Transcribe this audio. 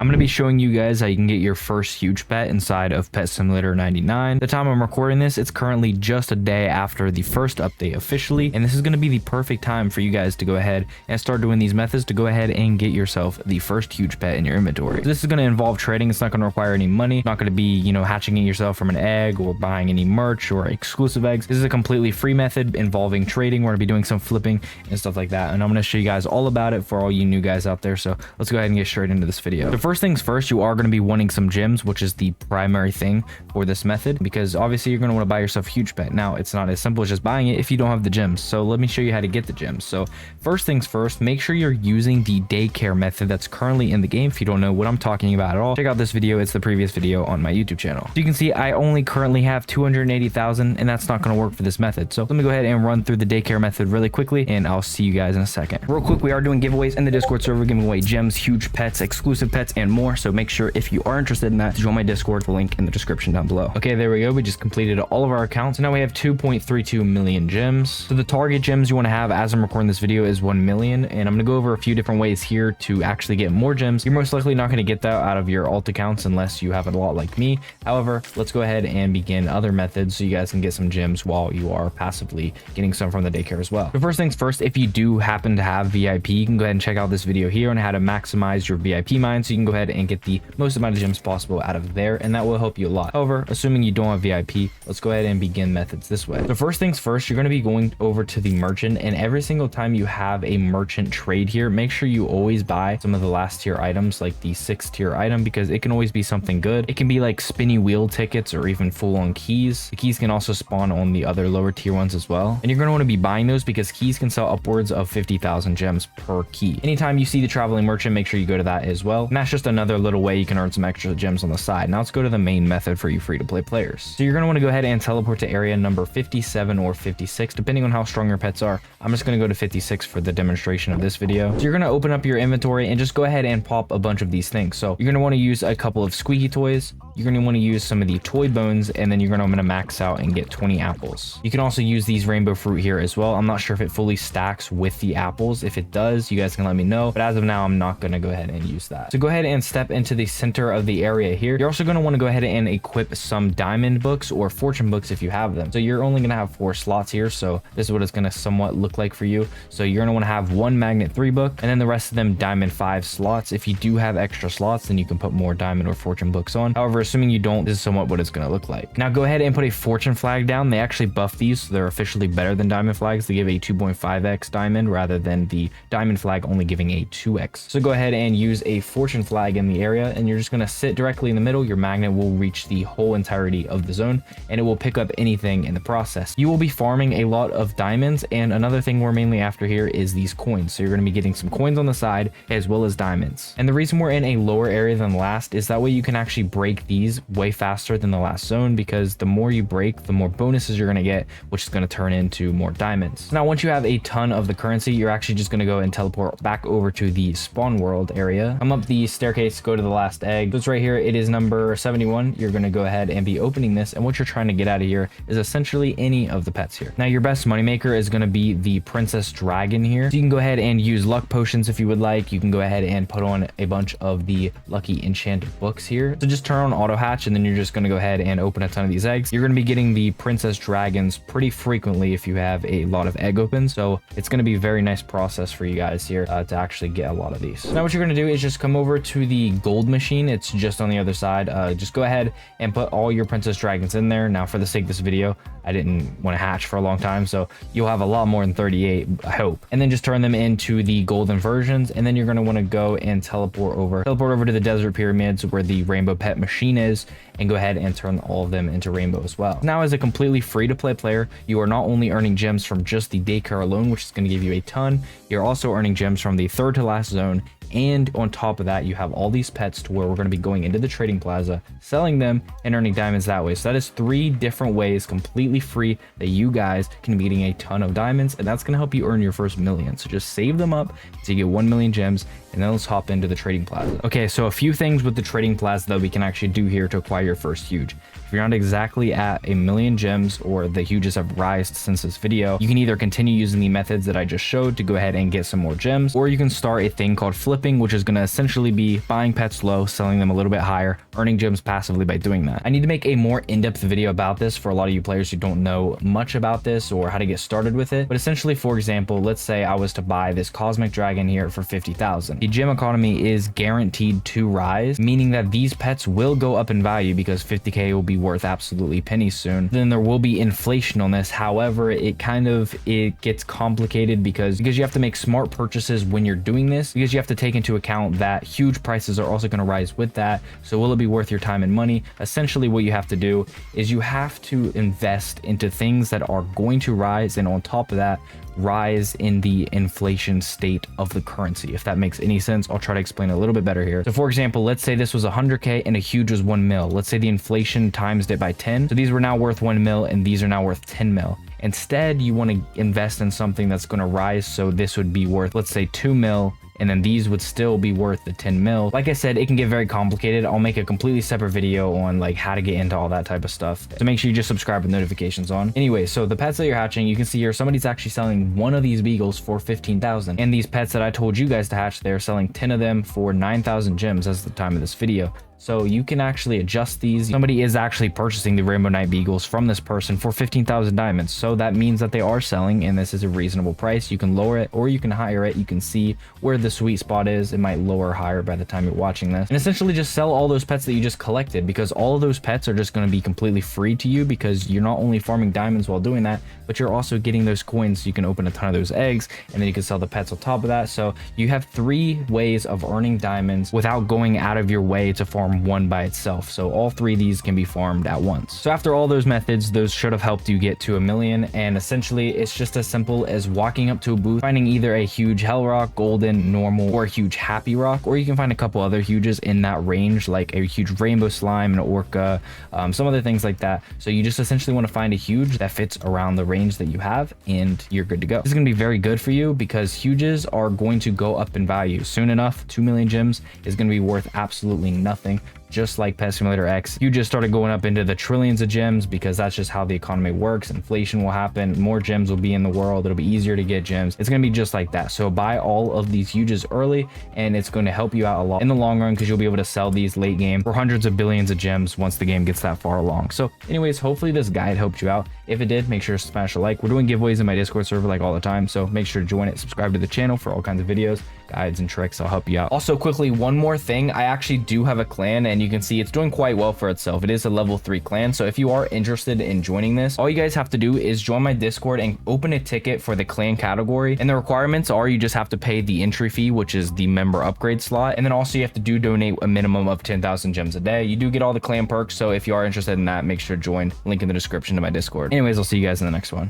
I'm going to be showing you guys how you can get your first huge pet inside of Pet Simulator 99. The time I'm recording this, it's currently just a day after the first update officially, and this is going to be the perfect time for you guys to go ahead and start doing these methods to go ahead and get yourself the first huge pet in your inventory. So this is going to involve trading. It's not going to require any money. Not going to be, hatching it yourself from an egg or buying any merch or exclusive eggs. This is a completely free method involving trading. We're going to be doing some flipping and stuff like that, and I'm going to show you guys all about it for all you new guys out there. So let's go ahead and get straight into this video. So first things first, you are going to be wanting some gems, which is the primary thing for this method, because obviously you're going to want to buy yourself a huge pet. Now, it's not as simple as just buying it if you don't have the gems. So let me show you how to get the gems. So first things first, make sure you're using the daycare method that's currently in the game. If you don't know what I'm talking about at all, check out this video. It's the previous video on my YouTube channel. So you can see I only currently have 280,000, and that's not going to work for this method. So let me go ahead and run through the daycare method really quickly, and I'll see you guys in a second. Real quick, we are doing giveaways in the Discord server, giving away gems, huge pets, exclusive pets, and more. So make sure if you are interested in that to join my Discord, the link in the description down below. Okay, there we go. We just completed all of our accounts. So now we have 2.32 million gems. So the target gems you want to have as I'm recording this video is 1 million, and I'm going to go over a few different ways here to actually get more gems. You're most likely not going to get that out of your alt accounts unless you have a lot like me. However, let's go ahead and begin other methods so you guys can get some gems while you are passively getting some from the daycare as well. So first things first, if you do happen to have VIP, you can go ahead and check out this video here on how to maximize your VIP mine so you can go ahead and get the most amount of gems possible out of there, and that will help you a lot. However, assuming you don't have VIP, let's go ahead and begin methods this way. So first things first, you're going to be going over to the merchant, and every single time you have a merchant trade here, make sure you always buy some of the last tier items, like the 6th tier item, because it can always be something good. It can be like spinny wheel tickets or even full-on keys. The keys can also spawn on the other lower tier ones as well, and you're going to want to be buying those because keys can sell upwards of 50,000 gems per key. Anytime you see the traveling merchant, make sure you go to that as well, and that's just another little way you can earn some extra gems on the side. Now let's go to the main method for you free-to-play players. So you're going to want to go ahead and teleport to area number 57 or 56, depending on how strong your pets are. I'm just going to go to 56 for the demonstration of this video. So you're going to open up your inventory and just go ahead and pop a bunch of these things. So you're going to want to use a couple of squeaky toys. You're going to want to use some of the toy bones, and then you're going to want to max out and get 20 apples. You can also use these rainbow fruit here as well. I'm not sure if it fully stacks with the apples. If it does, you guys can let me know, but as of now, I'm not going to go ahead and use that. So go ahead and step into the center of the area here. You're also going to want to go ahead and equip some diamond books or fortune books if you have them. So you're only going to have 4 slots here, so this is what it's going to somewhat look like for you. So you're going to want to have 1 magnet 3 book, and then the rest of them diamond 5 slots. If you do have extra slots, then you can put more diamond or fortune books on. However, assuming you don't, this is somewhat what it's going to look like. Now go ahead and put a fortune flag down. They actually buff these, so they're officially better than diamond flags. They give a 2.5x diamond rather than the diamond flag only giving a 2x. So go ahead and use a fortune flag in the area, and you're just going to sit directly in the middle. Your magnet will reach the whole entirety of the zone, and it will pick up anything in the process. You will be farming a lot of diamonds, and another thing we're mainly after here is these coins. So you're going to be getting some coins on the side as well as diamonds. And the reason we're in a lower area than last is that way you can actually break these way faster than the last zone, because the more you break, the more bonuses you're going to get, which is going to turn into more diamonds. Now, once you have a ton of the currency, you're actually just going to go and teleport back over to the spawn world area. Come up the staircase, go to the last egg. So it's right here. It is number 71. You're going to go ahead and be opening this, and what you're trying to get out of here is essentially any of the pets here. Now, your best moneymaker is going to be the princess dragon here. So you can go ahead and use luck potions if you would like. You can go ahead and put on a bunch of the lucky enchanted books here. So just turn on auto hatch, and then you're just going to go ahead and open a ton of these eggs. You're going to be getting the princess dragons pretty frequently if you have a lot of egg opens. So it's going to be a very nice process for you guys here to actually get a lot of these. Now what you're going to do is just come over to the gold machine. It's just on the other side. Just go ahead and put all your princess dragons in there. Now for the sake of this video, I didn't want to hatch for a long time, so you'll have a lot more than 38, I hope. And then just turn them into the golden versions, and then you're going to want to go and teleport over to the desert pyramids where the rainbow pet machine is, and go ahead and turn all of them into rainbow as well. Now, as a completely free-to-play player, you are not only earning gems from just the daycare alone, which is going to give you a ton, you're also earning gems from the 3rd to last zone, and on top of that, you have all these pets to where we're going to be going into the trading plaza, selling them, and earning diamonds that way. So that is 3 different ways, completely free, that you guys can be getting a ton of diamonds, and that's going to help you earn your first million. So just save them up so you get 1 million gems, And then let's hop into the trading plaza. Okay, so a few things with the trading plaza that we can actually do here to acquire your first huge. If you're not exactly at 1,000,000 gems or the huges have rised since this video, you can either continue using the methods that I just showed to go ahead and get some more gems, or you can start a thing called flipping, which is going to essentially be buying pets low, selling them a little bit higher, earning gems passively by doing that. I need to make a more in-depth video about this for a lot of you players who don't know much about this or how to get started with it. But essentially, for example, let's say I was to buy this cosmic dragon here for 50,000. The gem economy is guaranteed to rise, meaning that these pets will go up in value because 50k will be worth absolutely pennies soon. Then there will be inflation on this. However, it gets complicated because you have to make smart purchases when you're doing this, because you have to take into account that huge prices are also going to rise with that. So will it be worth your time and money? Essentially, what you have to do is you have to invest into things that are going to rise, and on top of that, rise in the inflation state of the currency. If that makes any sense, I'll try to explain a little bit better here. So for example, let's say this was 100k and a huge was 1 mil. Let's say the inflation times it by 10. So these were now worth 1 mil and these are now worth 10 mil. Instead, you want to invest in something that's going to rise. So this would be worth, let's say 2 mil. And then these would still be worth the 10 mil. Like I said, it can get very complicated. I'll make a completely separate video on like how to get into all that type of stuff. So make sure you just subscribe with notifications on. Anyway, so the pets that you're hatching, you can see here, somebody's actually selling one of these beagles for 15,000. And these pets that I told you guys to hatch, they're selling 10 of them for 9,000 gems as the time of this video. So you can actually adjust these. Somebody is actually purchasing the Rainbow Night Beagles from this person for 15,000 diamonds. So that means that they are selling, and this is a reasonable price. You can lower it or you can higher it. You can see where the sweet spot is. It might lower or higher by the time you're watching this. And essentially just sell all those pets that you just collected, because all of those pets are just going to be completely free to you, because you're not only farming diamonds while doing that, but you're also getting those coins. So you can open a ton of those eggs, and then you can sell the pets on top of that. So you have 3 ways of earning diamonds without going out of your way to farm one by itself. So all 3 of these can be farmed at once. So after all those methods, those should have helped you get to 1,000,000. And essentially it's just as simple as walking up to a booth, finding either a huge hell rock, golden, normal, or a huge happy rock, or you can find a couple other huges in that range, like a huge rainbow slime, an orca, some other things like that. So you just essentially want to find a huge that fits around the range that you have, and you're good to go. This is going to be very good for you because huges are going to go up in value soon enough. 2 million gems is going to be worth absolutely nothing. Just like Pet Simulator X, you just started going up into the trillions of gems, because that's just how the economy works. Inflation will happen, more gems will be in the world, it'll be easier to get gems. It's going to be just like that. So buy all of these huges early, and it's going to help you out a lot in the long run, because you'll be able to sell these late game for hundreds of billions of gems once the game gets that far along. So anyways, hopefully this guide helped you out. If it did, make sure to smash a like. We're doing giveaways in my Discord server like all the time, so make sure to join it. Subscribe to the channel for all kinds of videos, guides, and tricks. I'll help you out. Also, quickly, one more thing. I actually do have a clan, and you can see it's doing quite well for itself. It is a level 3 clan. So if you are interested in joining this, all you guys have to do is join my Discord and open a ticket for the clan category. And the requirements are you just have to pay the entry fee, which is the member upgrade slot. And then also you have to donate a minimum of 10,000 gems a day. You do get all the clan perks. So if you are interested in that, make sure to join. Link in the description to my Discord. Anyways, I'll see you guys in the next one.